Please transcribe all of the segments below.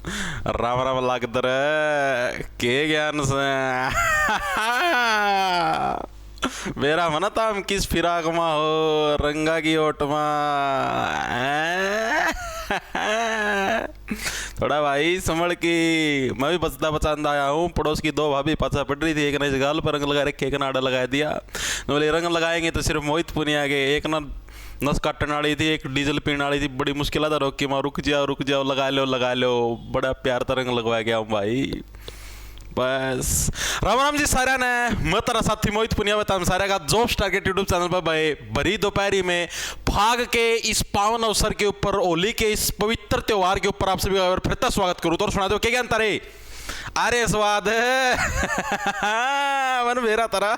राम राम लागदर के ज्ञान से मेरा मन था हम किस फिराक मा हो रंगा की ओट मा थोड़ा भाई संभल की। मैं भी बचता बचांदा आया हूँ। पड़ोस की दो भाभी पाछा पड़ रही थी, एक ने गाल पर रंग लगा रखे, एक ने आड़ा लगा दिया। बोले रंग लगाएंगे तो सिर्फ मोहित पुनिया के, एक ना नस काटने वाली थी, एक डीजल पीने वाली थी। बड़ी मुश्किल था रोक के, माँ रुक जाओ लगा लो। बड़ा प्यार का रंग लगवा गया हूँ भाई। बस राम राम जी सारा ने, मैं तेरा साथी मोहित पुनिया बताऊं सारे का जॉब स्टार के यूट्यूब चैनल पर भाई भरी दोपहरी में फाग के इस पावन अवसर के ऊपर, होली के इस पवित्र त्योहार के ऊपर आप सभी का फिर से स्वागत करूं। तो सुना दो क्या ज्ञान तारे अरे स्वाद मन मेरा तरह।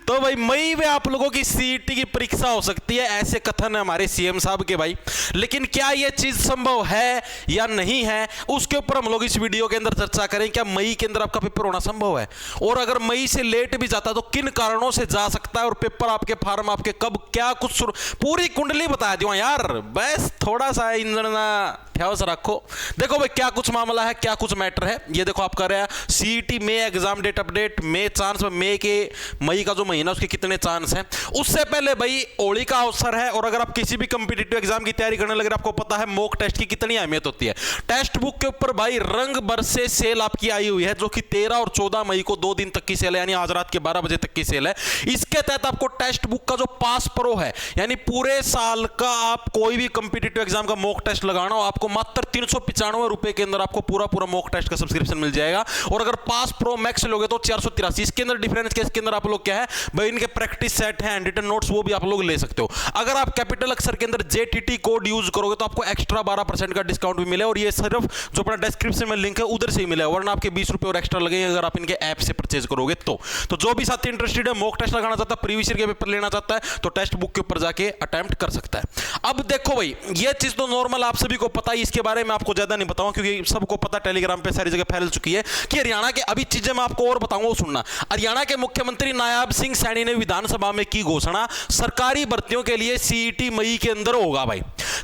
तो भाई मई में आप लोगों की सीईटी की परीक्षा हो सकती है, ऐसे कथन है हमारे सीएम साहब के भाई। लेकिन क्या यह चीज संभव है या नहीं है, उसके ऊपर हम लोग इस वीडियो के अंदर चर्चा करें। क्या मई के अंदर आपका पेपर होना संभव है, और अगर मई से लेट भी जाता है तो किन कारणों से जा सकता है, और पेपर आपके फार्म आपके कब क्या कुछ पूरी कुंडली बता दूं यार। बस थोड़ा सा इंजन ना ध्यान से रखो। देखो भाई क्या कुछ मामला है, क्या कुछ मैटर है। ये देखो आप कर रहे हैं सीईटी में एग्जाम डेट अपडेट में चांस में मई का जो महीना उसके कितने चांस हैं। उससे पहले भाई होली का अवसर है, और अगर आप किसी भी कंपीटिटिव एग्जाम की तैयारी करने लगे, आपको पता है मॉक टेस्ट की कितनी अहमियत होती है। टेस्ट बुक के ऊपर भाई रंग बरसे सेल आपकी आई हुई है, जो कि 13 और 14 मई को 2 दिन तक की सेल है, यानी आज रात के 12 बजे तक की सेल है। इसके तहत आपको टेस्ट बुक का जो पास प्रो है, यानी पूरे साल का आप कोई भी कंपीटिटिव एग्जाम का मॉक टेस्ट लगाना हो, आपको मात्र 395 रुपए के अंदर आपको पूरा मॉक टेस्ट का सब्सक्रिप्शन मिल जाएगा। और अगर पास प्रो मैक्स लोगे तो 483। इसके अंदर डिफरेंस के इसके अंदर आप लोग क्या है भाई, इनके प्रैक्टिस सेट है, हैंड रिटन नोट्स, वो भी आप लोग ले सकते हो। अगर आप कैपिटल अक्षर के अंदर JTT कोड यूज करोगे तो आपको एक्स्ट्रा 12% का डिस्काउंट भी मिले, और ये सिर्फ जो अपना डिस्क्रिप्शन में लिंक है उधर से ही मिलेगा, वरना आपके 20 रुपए और एक्स्ट्रा लगेंगे अगर आप इनके ऐप से परचेज करोगे तो जो भी साथी इंटरेस्टेड है, मॉक टेस्ट लगाना चाहता है, प्रीवियस ईयर के पेपर लेना चाहता है, तो टेस्ट बुक के ऊपर जाके अटेम्प्ट कर सकता है। अब देखो भाई ये चीज तो नॉर्मल आप सभी को पता है, इसके बारे में आपको ज्यादा नहीं बताऊं क्योंकि सबको पता, टेलीग्राम पे सारी जगह फैल चुकी है कि हरियाणा के अभी चीजें मैं आपको और बताऊंगा, सुनना। हरियाणा के मुख्यमंत्री नायाब सिंह सैनी ने विधानसभा में की घोषणा, सरकारी भर्तियों के लिए सीईटी मई के अंदर होगा भाई।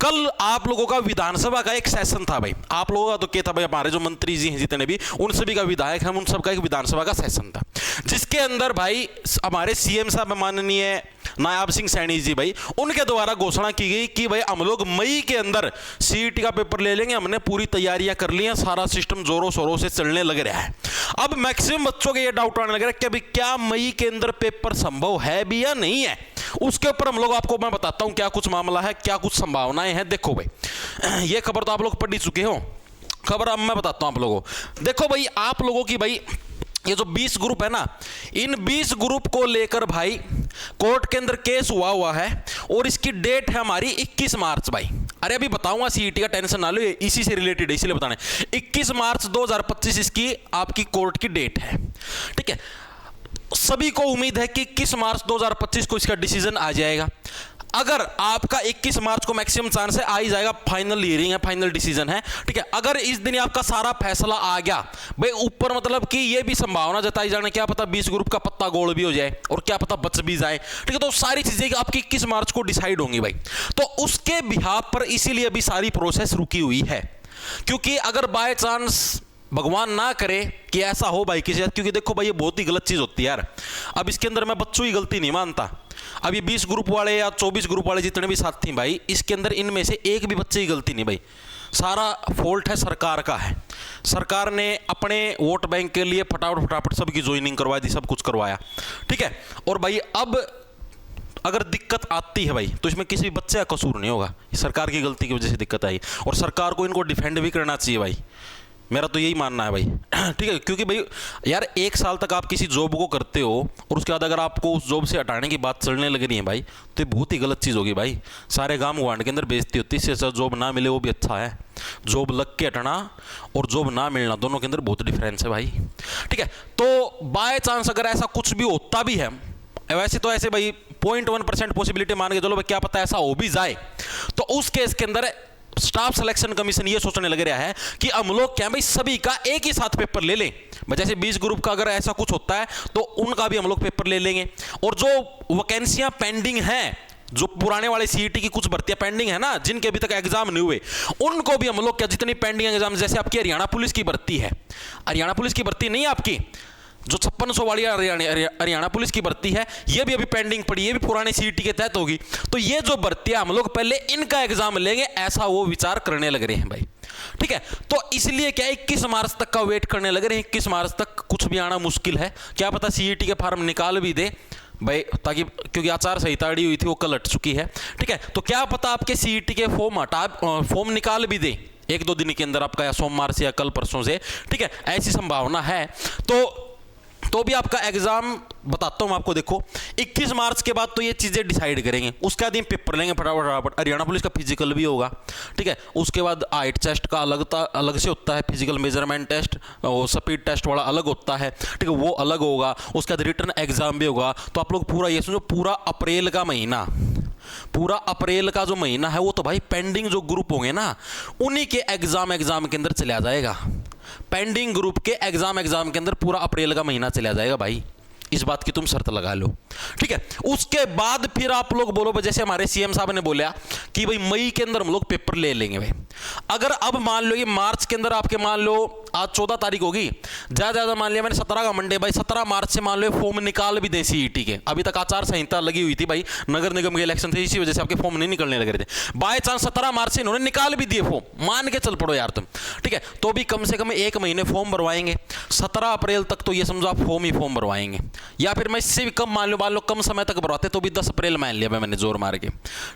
कल आप लोगों का विधानसभा का एक सेशन था भाई, आप लोगों का तो क्या था भाई, हमारे जो मंत्री जी हैं जितने भी, उन सभी का विधायक है, उन सबका एक विधानसभा का सेशन था, जिसके अंदर भाई हमारे सीएम साहब माननीय नायाब सिंह सैनी जी भाई, उनके द्वारा घोषणा की गई कि भाई हम लोग मई के अंदर सीईटी का पेपर ले लेंगे, हमने पूरी तैयारियां कर ली हैं, सारा सिस्टम जोरों शोरों से चलने लग रहा है। अब मैक्सिमम बच्चों के ये डाउट आने लग रहा है कि भाई क्या मई के अंदर पेपर संभव है भी या नहीं है। उसके ऊपर हम लोग आपको मैं बताता हूं क्या कुछ मामला है, क्या कुछ संभावनाएं हैं। देखो भाई ये खबर तो आप लोग पढ़ ही चुके हो, खबर अब मैं बताता हूं आप लोगों को। देखो भाई आप लोगों की भाई ये जो 20 ग्रुप है ना, इन 20 ग्रुप को लेकर भाई कोर्ट के अंदर केस हुआ है, और इसकी डेट है हमारी 21 मार्च भाई। अरे अभी बताऊंगा सीईटी का, टेंशन ना लो, इसी से रिलेटेड है इसलिए बताने। 21 मार्च 2025 इसकी आपकी कोर्ट की डेट है, ठीक है। सभी को उम्मीद है कि 21 मार्च 2025 को इसका डिसीजन आ जाएगा। अगर आपका 21 मार्च को मैक्सिमम चांस है आ ही जाएगा, फाइनल हियरिंग है, फाइनल डिसीजन है, ठीक है। अगर इस दिन आपका सारा फैसला आ गया भाई ऊपर, मतलब कि ये भी संभावना जताई जाने, क्या पता 20 ग्रुप का पत्ता गोल भी हो जाए, और क्या पता बच भी जाए, ठीक है। तो सारी चीजें आपकी 21 मार्च को डिसाइड होंगी भाई। तो उसके बिहाफ पर इसीलिए अभी सारी प्रोसेस रुकी हुई है, क्योंकि अगर बाय चांस भगवान ना करे कि ऐसा हो भाई किसी, क्योंकि देखो भाई ये बहुत ही गलत चीज होती है यार। अब इसके अंदर मैं बच्चों की गलती नहीं मानता, अब ये 20 ग्रुप वाले या 24 ग्रुप वाले जितने भी साथी भाई, इसके अंदर इनमें से एक भी बच्चे की गलती नहीं भाई, सारा फॉल्ट है सरकार का है। सरकार ने अपने वोट बैंक के लिए फटाफट सबकी ज्वाइनिंग करवा दी, सब कुछ करवाया, ठीक है। और भाई अब अगर दिक्कत आती है भाई तो इसमें किसी बच्चे का कसूर नहीं होगा, सरकार की गलती की वजह से दिक्कत आई, और सरकार को इनको डिफेंड भी करना चाहिए भाई, मेरा तो यही मानना है भाई, ठीक है। क्योंकि भाई यार 1 साल तक आप किसी जॉब को करते हो, और उसके बाद अगर आपको उस जॉब से हटाने की बात चलने लग रही है भाई, तो ये बहुत ही गलत चीज़ होगी भाई। सारे गांव वांड के अंदर बेइज्जती होती है, इससे अच्छा जॉब ना मिले वो भी अच्छा है। जॉब लग के हटना और जॉब ना मिलना दोनों के अंदर बहुत डिफरेंस है भाई, ठीक है। तो बाय चांस अगर ऐसा कुछ भी होता भी है, वैसे तो ऐसे भाई 0.1% पॉसिबिलिटी मान के चलो भाई, क्या पता ऐसा हो भी जाए, तो उस केस के अंदर स्टाफ सिलेक्शन कमीशन ये सोचने लग रहा है कि हम लोग क्या भाई सभी का एक ही साथ पेपर ले लें। जैसे 20 ग्रुप का अगर ऐसा कुछ होता है तो उनका भी हम लोग पेपर ले लेंगे, और जो वैकेंसियां पेंडिंग हैं जो पुराने वाले सीईटी की कुछ भर्तियां पेंडिंग है ना, जिनके अभी तक एग्जाम नहीं हुए, उनको भी हम लोग क्या जितनी पेंडिंग एग्जाम, जैसे आपकी हरियाणा पुलिस की भर्ती है, हरियाणा पुलिस की भर्ती नहीं है आपकी, जो 5600 वाली हरियाणा पुलिस की भर्ती है, ये भी अभी पेंडिंग पड़ी है, भी पुराने सीईटी के तहत होगी। तो ये जो भर्तियां हम लोग पहले इनका एग्जाम लेंगे, ऐसा वो विचार करने लग रहे हैं भाई। ठीक है, तो इसलिए क्या 21 मार्च तक का वेट करने लग रहे हैं। 21 मार्च तक कुछ भी आना मुश्किल है, क्या पता सीईटी के फार्म निकाल भी दे भाई, ताकि क्योंकि आचार संहिता अड़ी हुई थी, वो कल हट चुकी है। ठीक है, तो क्या पता आपके सीईटी के फॉर्म निकाल भी दे 1-2 दिन के अंदर आपका, या सोमवार से या कल परसों से। ठीक है, ऐसी संभावना है। तो भी आपका एग्जाम बताता हूं आपको, देखो 21 मार्च के बाद तो ये चीजें डिसाइड करेंगे, उसके बाद पेपर लेंगे फटाफट। हरियाणा पुलिस का फिजिकल भी होगा। ठीक है, उसके बाद हाइट टेस्ट का अलग से होता है, physical measurement test, speed test वाला अलग होता है। ठीक है, वो अलग होगा। उसके बाद रिटर्न एग्जाम भी होगा। तो आप लोग पूरा ये समझो, पूरा अप्रैल का महीना, पूरा अप्रैल का जो महीना है, वो तो भाई पेंडिंग जो ग्रुप होंगे ना, उन्हीं के एग्जाम के अंदर चला जाएगा। पेंडिंग ग्रुप के एग्जाम के अंदर पूरा अप्रैल का महीना चला जाएगा भाई, इस बात की तुम शर्त लगा लो। ठीक है, उसके बाद फिर आप लोग बोलो, जैसे हमारे सीएम साहब ने बोला कि भाई मई के अंदर हम लोग पेपर ले लेंगे भाई। अगर अब मान लो ये मार्च के अंदर आपके, मान लो आज 14 तारीख होगी, ज्यादा मान लिया मैंने 17 का मंडे भाई, 17 मार्च से मान लो फॉर्म निकाल भी दे सीईटी के। अभी तक आचार संहिता लगी हुई थी भाई, नगर निगम के इलेक्शन थे, इसी वजह से आपके फॉर्म नहीं निकलने लग रहे थे। बाय चांस 17 मार्च से इन्होंने निकाल भी दिए फॉर्म, मान के चल पड़ो यार तुम। ठीक है, तो भी कम से कम 1 महीने फॉर्म भरवाएंगे। 17 अप्रैल तक तो ये समझो आप फॉर्म भरवाएंगे, या फिर मैं इससे भी कम मान लो कम समय तक भरवाते तो भी 10 अप्रैल मान लिया मैंने जोर मार के।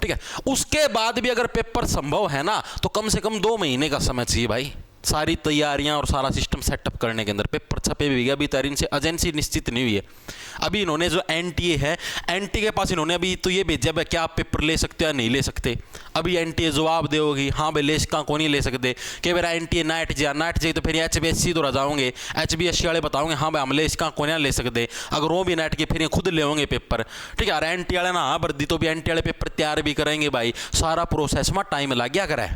ठीक है, उसके बाद भी अगर पेपर संभव है ना, तो कम से कम 2 महीने का समय चाहिए भाई, सारी तैयारियां और सारा सिस्टम सेटअप करने के अंदर। पेपर छपे भी गया, अभी तक इनसे एजेंसी निश्चित नहीं हुई है। अभी इन्होंने जो एनटीए है, एनटीए के पास इन्होंने अभी तो ये भेजा भाई, क्या आप पेपर ले सकते हो या नहीं ले सकते। अभी एनटीए जवाब देगी, हाँ भाई ले सका को नहीं ले सकते, कि मेरा एनटीए नाइट जाए तो फिर HBSC तो जाओगे, HBSC वाले बताओगे हाँ भाई हम ले सका को नहीं ले सकते। अगर वो भी नाइट के फिर खुद ले होंगे पेपर। ठीक है, एनटी वाले ना भर दी तो भी एनटी वाले पेपर तैयार भी करेंगे भाई, सारा प्रोसेस में टाइम लग गया करे।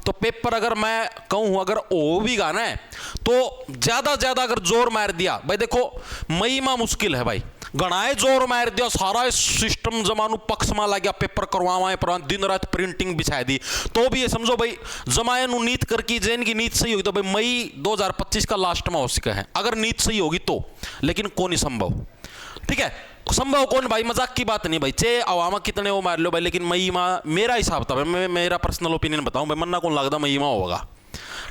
तो पेपर अगर मैं कहूं अगर हो भी गाना है तो ज्यादा अगर जोर मार दिया भाई, देखो मई में मुश्किल है भाई, गणाए जोर मार दिया, सारा सिस्टम जमानू पक्ष में लग गया, पेपर करवाए पर दिन रात प्रिंटिंग बिछा दी, तो भी ये समझो भाई जमाए नीत करके जैन की नीत सही होगी तो भाई मई 2025 का लास्ट में हो सका है, अगर नीत सही होगी तो। लेकिन कौन ही संभव। ठीक है, संभव कौन भाई, मजाक की बात नहीं भाई, चे अवामा कितने वो मार लो भाई, लेकिन मई माह मेरा हिसाब था, मैं मेरा पर्सनल ओपिनियन बताऊं भाई, मन्ना कौन लगता मई माह होगा।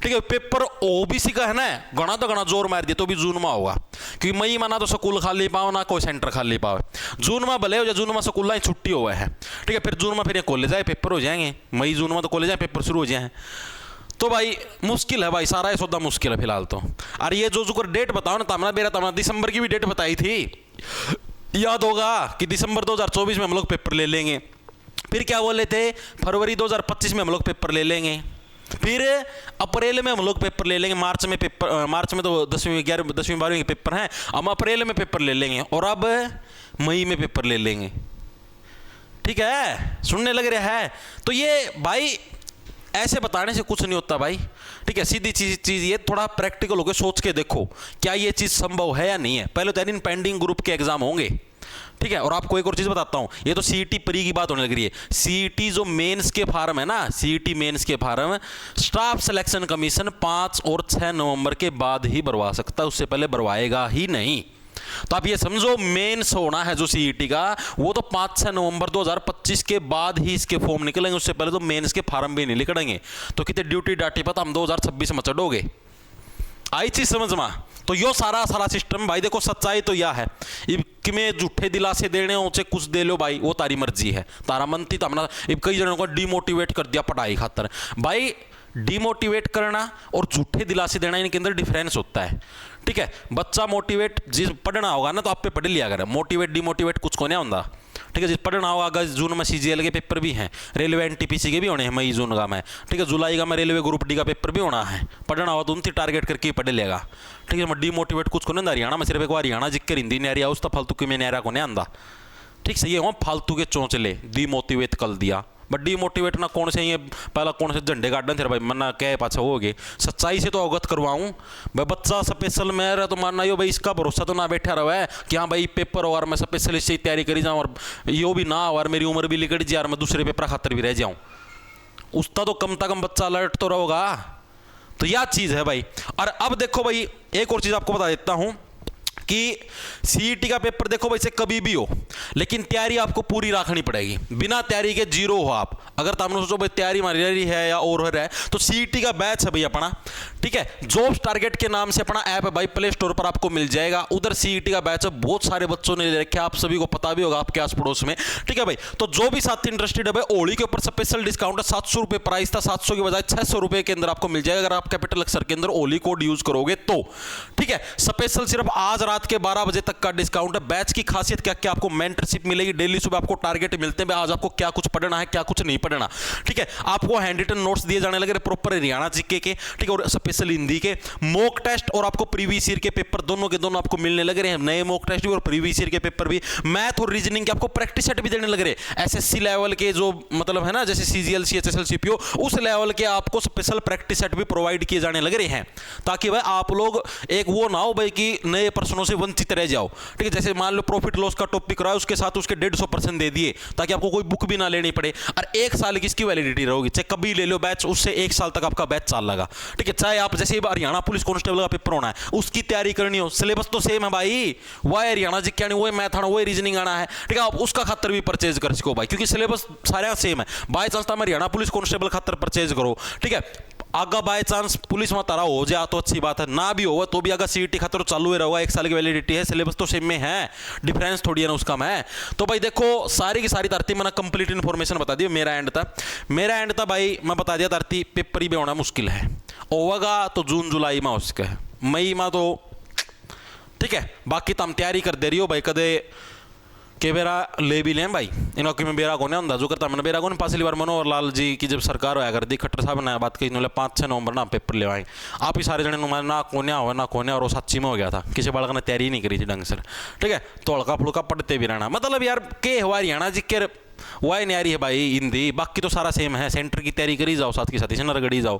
ठीक है, पेपर ओबीसी का है ना, घना जोर मार दिया तो भी जून में होगा, क्योंकि मई में ना तो स्कूल खाली पाओ ना कोई सेंटर खाली पाओ। जून में भले हो जाए, जून में स्कूल ही छुट्टी हुआ है। ठीक है, फिर जून में फिर ये कॉलेज आए पेपर हो जाएंगे, मई जून में तो कॉलेज आए पेपर शुरू हो जाए। तो भाई मुश्किल है भाई, सारा ये सौदा मुश्किल है फिलहाल तो। अरे ये जो डेट बताओ ना, तमना दिसंबर की भी डेट बताई थी, याद होगा कि दिसंबर 2024 में हम लोग पेपर ले लेंगे। फिर क्या बोले थे, फरवरी 2025 में हम लोग पेपर ले लेंगे, फिर अप्रैल में हम लोग पेपर ले लेंगे, मार्च में तो 10वीं 12वीं के पेपर हैं, हम अप्रैल में पेपर ले लेंगे, और अब मई में पेपर ले लेंगे। ठीक है, सुनने लग रहा है। तो ये भाई ऐसे बताने से कुछ नहीं होता भाई। ठीक है, सीधी चीज ये थोड़ा प्रैक्टिकल होकर सोच के देखो क्या ये चीज संभव है या नहीं है। पहले तो इन पेंडिंग ग्रुप के एग्जाम होंगे। ठीक है, और आपको एक और चीज बताता हूं, ये तो सीईटी प्री की बात होने लग रही है। सीईटी जो मेंस के फार्म है ना, सीईटी मेंस के फार्म स्टाफ सिलेक्शन कमीशन 5 और 6 नवंबर के बाद ही भरवा सकता है, उससे पहले भरवाएगा ही नहीं। तो आप ये समझो मेंस होना है जो सीईटी का, वो तो 5-6 नवंबर 2025 के बाद ही इसके फॉर्म निकलेंगे, उससे पहले तो मेंस के फार्म भी नहीं निकलेंगे। तो कितने ड्यूटी डाटी पता हम 2026 में चढ़ोगे, आई चीज समझ में। तो यो सारा सिस्टम भाई देखो, सच्चाई तो यह है कि मैं झूठे दिलासे देने उसे कुछ दे लो भाई, वो तारी मर्जी है, तारा मनती तमना। कई जनों को डिमोटिवेट कर दिया पढ़ाई खातर भाई, डिमोटिवेट करना और झूठे दिलासे देना इनके अंदर डिफरेंस होता है। ठीक है, बच्चा मोटिवेट जिस पढ़ना होगा ना तो आप पे पढ़ लिया करें, मोटिवेट डिमोटिवेट कुछ को नहीं होता। ठीक है, जिस पढ़ना होगा, अगस्त जून में CGL के पेपर भी हैं, रेलवे NTPC के भी होने हैं मई जून का में। ठीक है, जुलाई का में रेलवे ग्रुप D का पेपर भी होना है, पढ़ना होगा तो उनकी टारगेट करके पढ़ लेगा। ठीक है, डिमोटिवेट कुछ को नहीं, हरियाणा में सिर्फ एक बार हरियाणा जिक्कर हिंदी नहीं आ रही उस तो फालतू की में नहीं आ रहा को नहीं आंदा। ठीक से ये हो फालतू के चौंचले डिमोटिवेट कर दिया, बट डिमोटिवेट ना कौन से ये पहला कौन से झंडे गार्डन थे भाई, मना क्या पाछा हो गए। सच्चाई से तो अवगत करवाऊं भाई, बच्चा बच्चा स्पेशल में रहा तो मानना यो भाई इसका भरोसा तो ना बैठा रहा है कि हाँ भाई पेपर हो और मैं स्पेशलिस्ट से तैयारी करी जाऊँ और यो भी ना और मेरी उम्र भी लिकट जाए और मैं दूसरे पेपर खातर भी रह जाऊँ, उसका तो कम से कम बच्चा अलर्ट तो रहोगा। तो यह चीज़ है भाई। और अब देखो भाई एक और चीज़ आपको बता देता हूँ कि सीईटी का पेपर देखो वैसे कभी भी हो, लेकिन तैयारी आपको पूरी रखनी पड़ेगी। बिना तैयारी के जीरो हो आप। अगर तुमने सोचो भाई तैयारी मारी रही है या और है तो सीईटी का बैच है भाई अपना, ठीक है, जॉब्स टारगेट के नाम से अपना ऐप है भाई, प्ले स्टोर पर आपको मिल जाएगा। उधर सीईटी का बैच है, बहुत सारे बच्चों ने ले रखा है, आप सभी को पता भी होगा आपके आस पड़ोस में, ठीक है भाई। तो जो भी साथी इंटरेस्टेड है भाई, होली के ऊपर स्पेशल डिस्काउंट है, 700 रुपये प्राइस था, 700 के बजाय 600 रुपये के अंदर आपको मिल जाएगा अगर आप कैपिटल अक्षर के अंदर होली कोड यूज करोगे तो, ठीक है। स्पेशल सिर्फ आज रात के 12 बजे तक का डिस्काउंट है। बैच की खासियत क्या क्या, आपको मेंटरशिप मिलेगी, डेली सुबह आपको टारगेट मिलते हैं आज आपको क्या कुछ पढ़ना है क्या कुछ नहीं पढ़ना, ठीक है। आपको हैंड रिटन नोट्स दिए जाने लगे प्रॉपर हरियाणा जीके के, ठीक है, और स्पेशल हिंदी के मॉक टेस्ट और आपको प्रीवियस ईयर के पेपर दोनों के दोनों आपको मिलने लग रहे हैं, नए मॉक टेस्ट भी और प्रीवियस ईयर के पेपर भी। मैथ और रीजनिंग के आपको प्रैक्टिस सेट भी देने लग रहे हैं, एसएससी लेवल के जो मतलब है ना, जैसे सीजीएल सीएचएसएल सीपीओ उस लेवल के आपको स्पेशल प्रैक्टिस सेट भी प्रोवाइड किए जाने लग रहे हैं, ताकि भाई आप लोग एक वो ना हो भाई कि नए प्रश्नों से वंचित रह जाओ, ठीक है। जैसे मान लो प्रॉफिट लॉस का टॉपिक रहा है, उसके साथ उसके 150% दे दिए ताकि आपको कोई बुक भी ना लेनी पड़े। और 1 साल की इसकी वैलिडिटी रहेगी, चाहे कभी ले लो बैच, उससे 1 साल तक आपका बैच चल लगा, ठीक है। चाहे आप जैसे हरियाणा पुलिस कांस्टेबल का पेपर होना है उसकी तैयारी करनी हो, सिलेबस तो सेम है भाई, वही हरियाणा जी क्या नहीं, वही मैथ आना, वही रीजनिंग आना है, ठीक है। आप उसका खातर भी परचेज कर सको भाई, क्योंकि सिलेबस सारा सेम है। बाई चांस में हरियाणा पुलिस कांस्टेबल खातर परचेज करो, ठीक है। अगर बाय चांस पुलिस में तारा हो जाए तो अच्छी बात है, ना भी होगा तो भी अगर सीईटी खातर चालू ही रहेगा, 1 साल की वैलिडिटी है, सिलेबस तो सेम में है, डिफरेंस थोड़ी है ना उसका में। तो भाई देखो सारी की सारी धरती मैंने कंप्लीट इन्फॉर्मेशन बता दी, मेरा एंड था भाई, मैं बता दिया धरती पेपर ही भी होना मुश्किल है, होगा तो जून जुलाई में हो सके, मई में तो ठीक है। बाकी तुम तैयारी कर दे रही हो भाई, कदे के बेरा ले भी लें भाई, इनको कि मैं बेरा को नहीं होता जो करता मैंने बेरा को नहीं। पिछली बार मनोहर लाल जी की जब सरकार होया कर दी, खट्टर साहब ने बात कही, 5-6 नवंबर ना पेपर ले आए, आप ही सारे जने ना कोन्या हो ना कोन्या, और वो सच्ची में हो गया था, किसी बालक ने तैयारी नहीं करी थी ढंग से, ठीक है। तो हल्का फुल्का पढ़ते भी रहना, मतलब यार के हुआ हरियाणा जी के वही नहीं आ रही है भाई हिंदी, बाकी तो सारा सेम है। सेंटर की तैयारी करी जाओ, साथ के साथ नरगड़ी जाओ,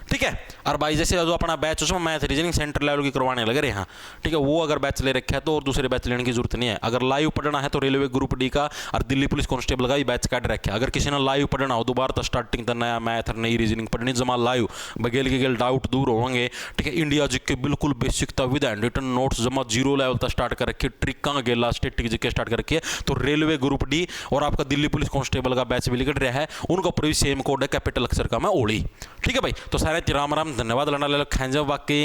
ठीक है। और भाई जैसे जो अपना बैच उसमें मैथ रीजनिंग सेंटर लेवल की करवाने लगे रहे हैं, ठीक है, वो अगर बैच ले रखा है तो और दूसरे बैच लेने की जरूरत नहीं है। अगर लाइव पढ़ना है तो रेलवे ग्रुप डी का और दिल्ली पुलिस कांस्टेबल का भी बैच काट रखा है। अगर किसी ने लाइव पढ़ना हो दोबारा तो स्टार्टिंग तो नया मैथ और नई रीजनिंग पढ़नी जमा लाइव, बगेल के गेल डाउट दूर होंगे, ठीक है। इंडिया जी के बिल्कुल बेसिक था विद हैंड रिटन नोट्स जमा 0 लेवल तक स्टार्ट कर रखी, ट्रिक्का गेला स्टेटिक जी के स्टार्ट कर रखी है। तो रेलवे ग्रुप डी और आपका दिल्ली पुलिस कांस्टेबल का बैच भी लिखट रहा है, उनका ऊपर भी सेम कोड है, कैपिटल अक्षर का मैं ओली, ठीक है भाई। तो सारे राम राम, धन्यवाद लड़ा ले लो, खांजो बाकी